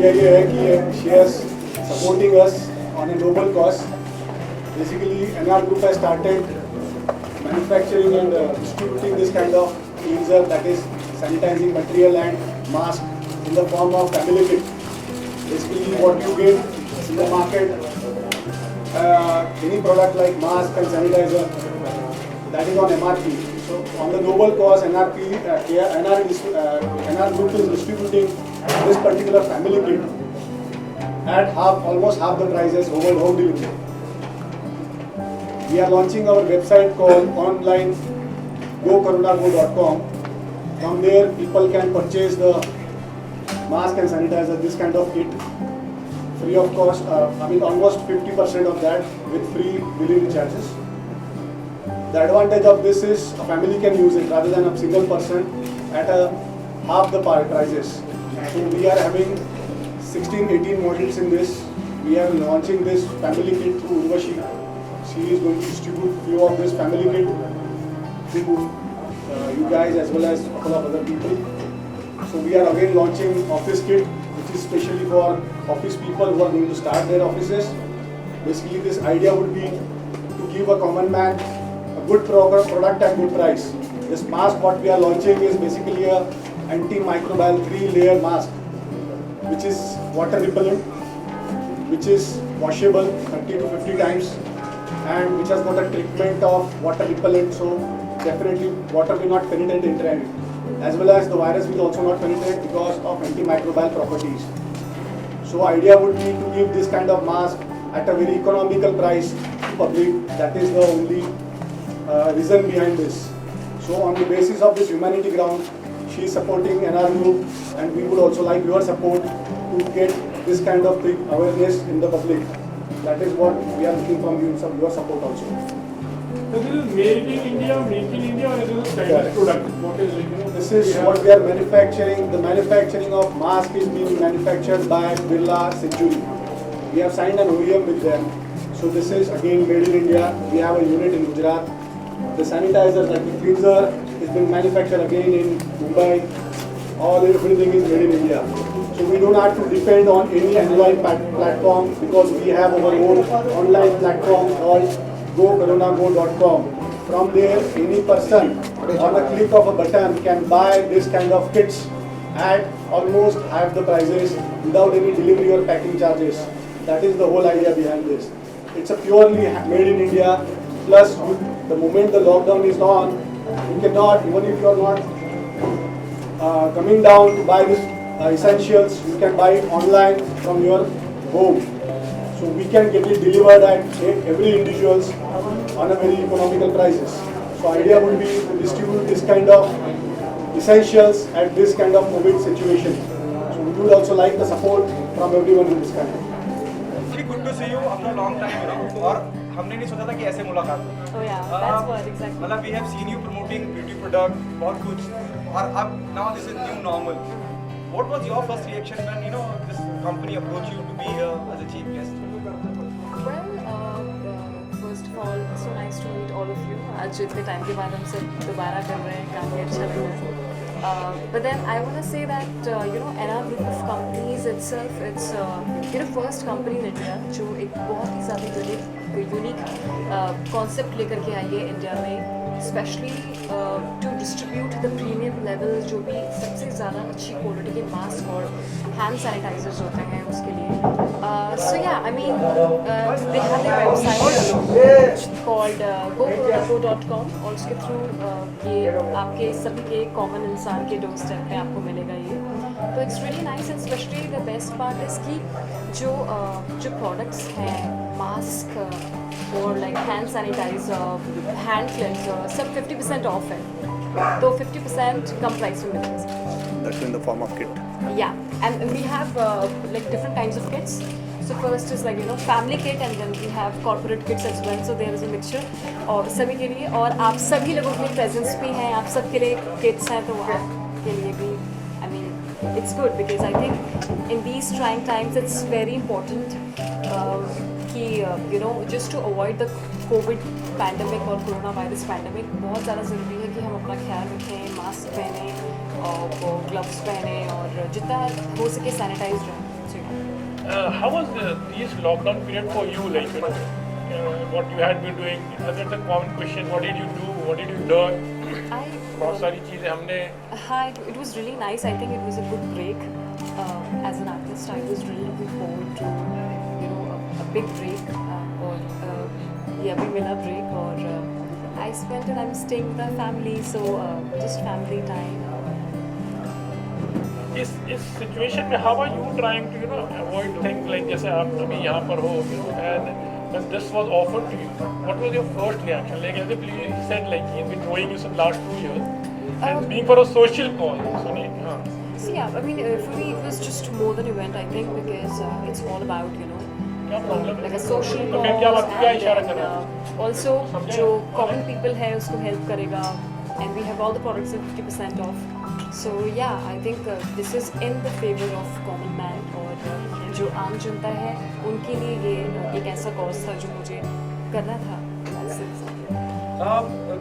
Idea ये है कि she is supporting us on a noble cause. Basically, NR Group has started manufacturing and distributing this kind of cleanser, that is sanitizing material and mask in the form of family kit. Basically, what you get in the market, any product like mask and sanitizer, that is on MRP. So on the noble cause, NR Group is distributing this particular family kit at almost half the prices over home delivery. We are launching our website called online gokarunago.com. From there, people can purchase the mask and sanitizer, this kind of kit, free of cost. Almost 50% of that with free delivery charges. The advantage of this is a family can use it rather than a single person at half the prices. So we are having 16-18 models in this. We are launching this family kit through Urvashi. She is going to distribute few of this family kit to you guys as well as a couple of other people. So we are again launching office kit, which is specially for office people who are going to start their offices. Basically, this idea would be to give a common man a good product at good price. This mask what we are launching is basically a antimicrobial 3-layer mask, which is water repellent, which is washable 30 to 50 times, and which has got a treatment of water repellent, so definitely water will not penetrate into it, as well as the virus will also not penetrate because of antimicrobial properties. So idea would be to give this kind of mask at a very economical price to public. That is the only reason behind this. So on the basis of this humanity ground, she is supporting NR Group, and we would also like your support to get this kind of big awareness in the public. That is what we are looking from you, your support also. So this is made in India, make in India, or is it a Chinese product? What is it? This is what we are manufacturing. The manufacturing of mask is being manufactured by Birla Century. We have signed an OEM with them. So this is again made in India. We have a unit in Gujarat. The sanitizer, like the cleanser, is being manufactured again in Mumbai. Everything is made in India. So we don't have to depend on any online platform, because we have our own online platform called gokarunago.com. From there, any person on a click of a button can buy this kind of kits at almost half the prices without any delivery or packing charges. That is the whole idea behind this. It's a purely made in India. Plus, the moment the lockdown is on, you cannot, even if you are not coming down to buy this essentials, you can buy it online from your home. So we can get it delivered at every individuals on a very economical prices. So idea would be to distribute this kind of essentials at this kind of COVID situation. So we would also like the support from everyone in this country. Really good to see you after a long time, और हमने नहीं सोचा था कि ऐसे मुलाकात हो। Oh yeah, that's what exactly. मतलब we have seen you promoting beauty product, बहुत कुछ, और अब now this is new normal. What was your first reaction when this company approached you to be here as a chief guest? Well, first of all, so nice to meet all of you. आज इतने time के बाद हम सब दोबारा कर रहे हैं, काफी अच्छा लग रहा है. But then I want to say that NR Group of companies itself, it's first company in India जो एक बहुत ही ज़्यादा यूनिक कॉन्सेप्ट लेकर के आई है इंडिया में, specially to distribute the premium level, जो भी सबसे ज़्यादा अच्छी क्वालिटी के मास्क और हैंड सैनिटाइजर्स होते हैं उसके लिए. So yeah, I mean, they have their website called gokarunago.com, और उसके थ्रू ये आपके सभी के कॉमन इंसान के डोर स्टेप पे आपको मिलेगा ये. तो it's really nice, and specially the best part is कि जो प्रोडक्ट्स हैं, मास्क और like hand sanitiser, hand cleanser, सब 50% ऑफ है. तो 50% कम प्राइस में मिलेगा. That's in the form of kit. Yeah, and we have like different kinds of kits. So first is like family kit, and then we have corporate kits as well. So there is a mixture और सभी के लिए, और आप सभी लोगों के लिए presents भी हैं, आप सबके लिए kits हैं, तो आपके लिए भी. I mean, it's good because I think in these trying times it's very important कि just to avoid the COVID pandemic और कोरोना वायरस पैंडमिक, बहुत ज़्यादा ज़रूरी है कि हम अपना ख्याल रखें, मास्क पहने और ग्लव्स पहने और जितना हो सके सैनिटाइज रहें. How was this lockdown period for you? Like, you know, what you had been doing? That's a common question. What did you do? What did you learn? बहुत सारी चीजें हमने. Hi, it was really nice. I think it was a good break. As an artist, I was really looking forward to, you know, a big break or अभी मिला break और I spent it. I'm staying with my family, so just family time. इस situation में how are you trying to, you know, avoid things like जैसे आप अभी यहाँ पर हो, you know, and when this was offered to you, what was your first reaction? Like as if you said, like he's been knowing you since last 2 years, and being for a social cause. So So yeah, I mean, for me it was just more than an event. I think because it's all about, you know, क्या problem like है? a social तो मैं क्या बात क्या cause इशारा and कर रहा हूँ? also जो common people है उसको help करेगा, and we have all the products at 50% off. So yeah, I think this is in the favor of common man और जो आम जनता है उनके लिए ये एक ऐसा कॉज था जो मुझे करना था. That's it.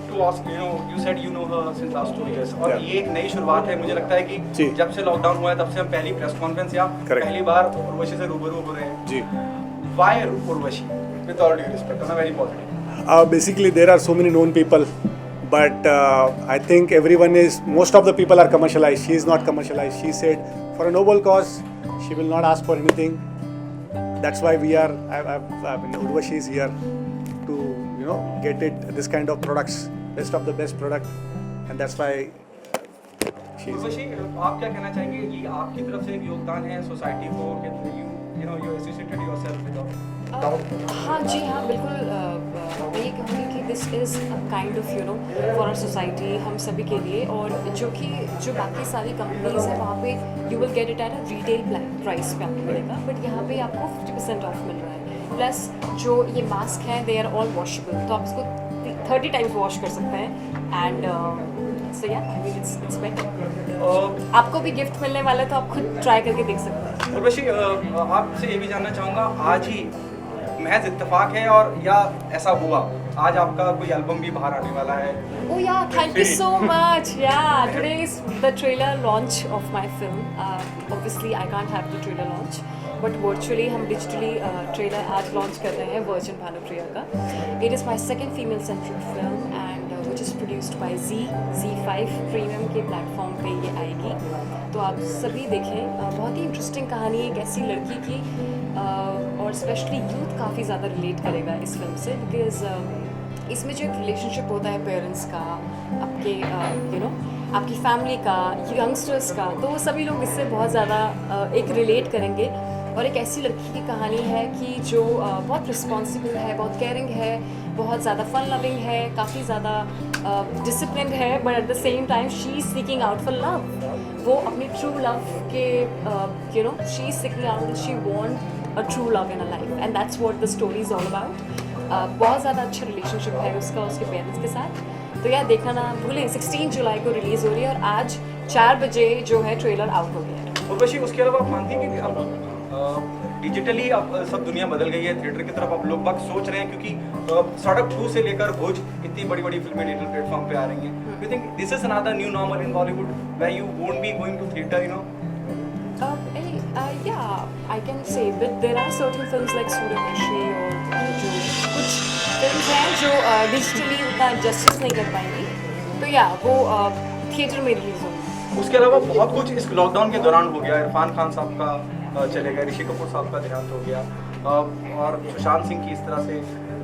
To ask, you know, you said you know her since last 2 years और Yeah. ये एक नई शुरुआत है. मुझे लगता है कि जी. जब से लॉकडाउन हुआ है तब से हम पहली प्रेस कॉन्फ्रेंस या Correct. पहली बार उर्वशी से रूबरू हो रहे हैं. जी. Why Urvashi? With all due respect, on a very positive. Basically, there are so many known people, but I think most of the people are commercialized. She is not commercialized. She said, for a noble cause, she will not ask for anything. That's why I mean, Urvashi is here to, you know, get this kind of products, best of the best product, and that's why she is. Urvashi, आप क्या कहना चाहेंगे? ये आपकी तरफ से एक योगदान है सोसाइटी को कि you know you associated yourself with हाँ जी हाँ बिल्कुल. मैं ये कहूँगी कि this is kind of, you know, for our society, हम सभी के लिए. और जो बाकी सारी कंपनीज है वहाँ पे you will get it at a retail price पे आपको मिलेगा, बट यहाँ पे आपको 50% ऑफ मिल रहा है. प्लस जो ये मास्क हैं दे आर ऑल वॉशेबल, तो आप इसको 30 टाइम्स वॉश कर सकते हैं. एंड सो या आई मीन इट्स बेटर. आपको भी गिफ्ट मिलने वाला है तो आप खुद ट्राई करके देख सकते हैं. उर्वशी, आपसे ये भी जानना चाहूँगा, आज ही महज इत्तेफाक है और या ऐसा हुआ आज आपका कोई एल्बम भी बाहर आने वाला है? Oh yeah, thank you so much. Yeah, today is the trailer launch of my film. Obviously, I can't have the trailer launch, but virtually हम digitally trailer आज launch कर रहे हैं Virgin भानुप्रिया का. It is my second female-centric film and which is produced by Z5 Premium के platform पे ये आएगी. तो आप सभी देखें. बहुत ही इंटरेस्टिंग कहानी है एक ऐसी लड़की की और स्पेशली यूथ काफ़ी ज़्यादा रिलेट करेगा इस फिल्म से, बिकॉज इसमें जो एक रिलेशनशिप होता है पेरेंट्स का, आपके यू नो आपकी फैमिली का, यंगस्टर्स का, तो वो सभी लोग इससे बहुत ज़्यादा एक रिलेट करेंगे. और एक ऐसी लड़की की कहानी है कि जो बहुत रिस्पॉन्सिबल है, बहुत केयरिंग है, बहुत ज़्यादा फन लविंग है, काफ़ी ज़्यादा डिसिप्लिन है, but at the same time she is seeking out for love. वो अपनी ट्रू लव के you know she is seeking out, she want a true love in a life, and that's what the story is all about. बहुत ज़्यादा अच्छा relationship है उसका उसके parents के साथ. तो यार देखना ना भूलें. 16 जुलाई को रिलीज़ हो रही है और आज 4 बजे जो है ट्रेलर आउट हो गया है. उर्वशी, उसके अलावा आप मानती हैं कि अब डिजिटली अब सब दुनिया बदल गई है, थिएटर की तरफ अब लोग बाग सोच रहे हैं, क्योंकि सड़क 2 से लेकर भोज इतनी बड़ी बड़ी फिल्में डिजिटल प्लेटफॉर्म पे आ रही हैं. You think this is another new normal in Bollywood where you won't be going to theatre, you know? Yeah, I can say, but there are certain films like Suryavanshi और जो कुछ फिल्म्स हैं जो डिजिटली उतना जस्टिस नहीं कर पाएंगी, तो या वो थिएटर में रिलीज होंगी. उसके अलावा बहुत कुछ इस लॉकडाउन के दौरान हो गया. इरफान खान साहब का चले गए, ऋषि कपूर साहब का देहांत हो गया, और सुशांत सिंह की इस तरह से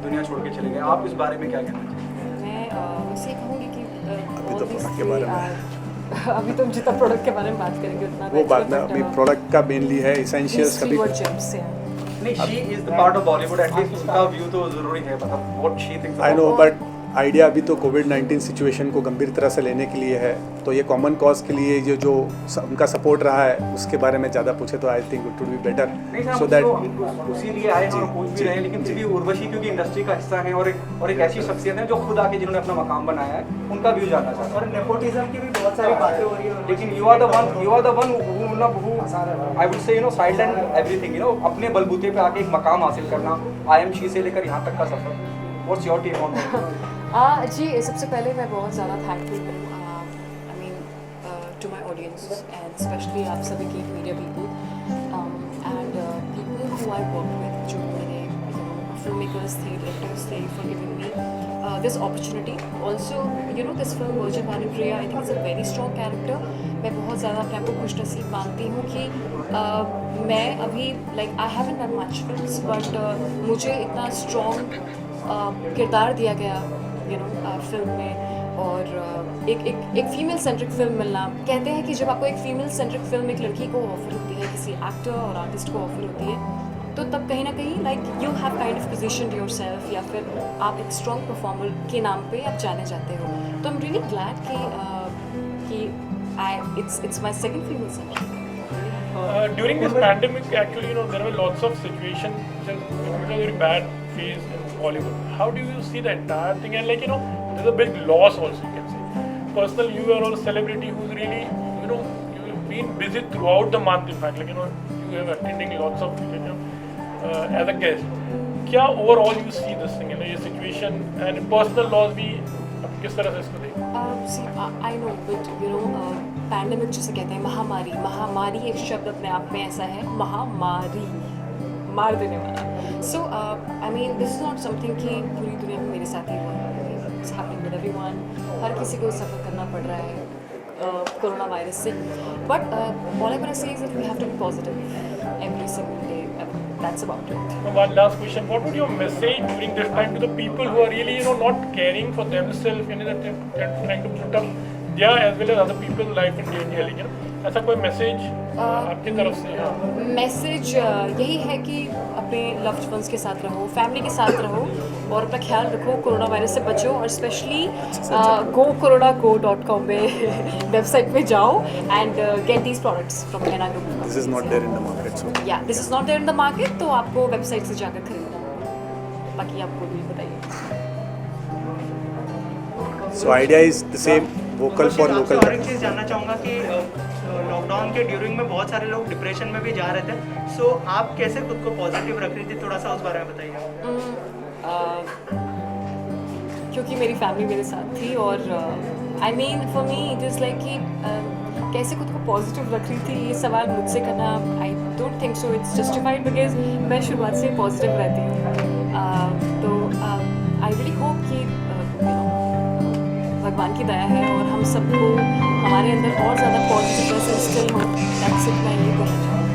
दुनिया छोड़ के चले गए. आप इस बारे में क्या कहना चाहेंगे? मैं वैसे कहूँगी कि अभी तो प्रोडक्ट के बारे में अभी तो जितना प्रोडक्ट के बारे में बात करेंगे उतना वो बात में अभी प्रोडक्ट का मेनली है इसेंशियल्स कभी. नहीं, she is the part of Bollywood, at least उसका व्यू तो जरूरी है, मतलब what she thinks. I know, but idea अभी तो कोविड-19 सिचुएशन को गंभीर तरह से लेने के लिए है, तो ये कॉमन कॉज के लिए जो उनका सपोर्ट रहा है उसके बारे में ज़्यादा पूछे तो I think it would be better so that उसी लिए आए हैं और पूछ भी रहे हैं. लेकिन फिर भी उर्वशी क्योंकि इंडस्ट्री का हिस्सा है और एक ऐसी शख्सियत है जो खुद आके जिन्होंने अपना मकाम बनाया है, उनका व्यू जानना चाहता हूं. और नेपोटिज्म की भी बहुत सारी बातें हो रही है. लेकिन you are the one who I would say, you know, side and everything, you know, अपने बलबूते पे आके एक मकाम हासिल करना, IMC से लेकर यहाँ तक का सफर. What's your take on that? जी, सबसे पहले मैं बहुत ज़्यादा थैंकफुल हूँ I mean to my audience and specially आप सभी की media people. And who I worked with, जो मेरे filmmakers थे, directors थे, for giving me this opportunity. Also, this film Virgin Manu-Priya, I think it's a very strong character. मैं बहुत ज़्यादा अपने आप को खुशनसीब मानती हूँ कि मैं अभी I haven't done much films, but मुझे इतना strong किरदार दिया गया फिल्म में, और एक फीमेल सेंट्रिक फिल्म मिलना. कहते हैं कि जब आपको एक फीमेल सेंट्रिक फिल्म एक लड़की को ऑफर होती है, किसी एक्टर और आर्टिस्ट को ऑफर होती है, तो तब कहीं ना कहीं you have kind of positioned yourself, या फिर आप एक स्ट्रॉन्ग परफॉर्मर के नाम पे आप जाने जाते हो. तो आई एम रियली ग्लैड कि it's my second female centric. During this pandemic, actually, there were lots of situations which was a very bad phase in Bollywood. How do you see the entire thing? And there's a big loss also, you can say. Personally, you are a celebrity who's really, you've been busy throughout the month. In fact, you have attending lots of, as a guest. क्या overall you see this thing, ये situation and personal loss भी आप किस तरह से इसको देखते हैं? See, I know, but pandemic जिसे कहते हैं, महामारी एक शब्द अपने आप में ऐसा है, महामारी, मार देने वाला. So I mean, this is not something कि पूरी दुनिया में मेरे साथ ही हुआ है. It's happening with everyone. हर किसी को सफ़र करना पड़ रहा है कोरोना वायरस से. But all I want to say is that we have to be positive every single day. That's about it. One last question: what would your message during this time to the people who are really, not caring for themselves, they're trying to put up their as well as other people's life in danger? ऐसा कोई message आपकी तरफ से? Message यही है कि अपने loved ones के साथ रहो, फैमिली के साथ रहो, और अपना ख्याल रखो, कोरोना वायरस से बचो, और स्पेशली gocorona.com पे वेबसाइट पे जाओ and get these products from Henna group. This is not there in the market, so या this is not there in the market, तो आपको वेबसाइट से जाकर खरीदना होगा. बाकी आपको भी बताइए. so idea is the same, vocal for आपसे local. और एक चीज़ जानना चाहूँगा कि लॉकडाउन के ड्यूरिंग में बहुत सारे लोग डिप्रेशन में भी जा रहे थे, सो आप कैसे खुद को पॉजिटिव रख रही थी, थोड़ा सा उस बारे में बताइए. क्योंकि मेरी फैमिली मेरे साथ थी, और I mean for me it is like कि कैसे खुद को पॉजिटिव रख रही थी, ये सवाल मुझसे करना I don't think so it's justified, because मैं शुरुआत से पॉजिटिव रहती हूँ. तो आई रियली होप कि भगवान की दया है और हम सबको हमारे अंदर और ज़्यादा पॉजिटिवनेस इंस्टिल हो. दैट्स इट, मैं ये कहना चाहूँगी.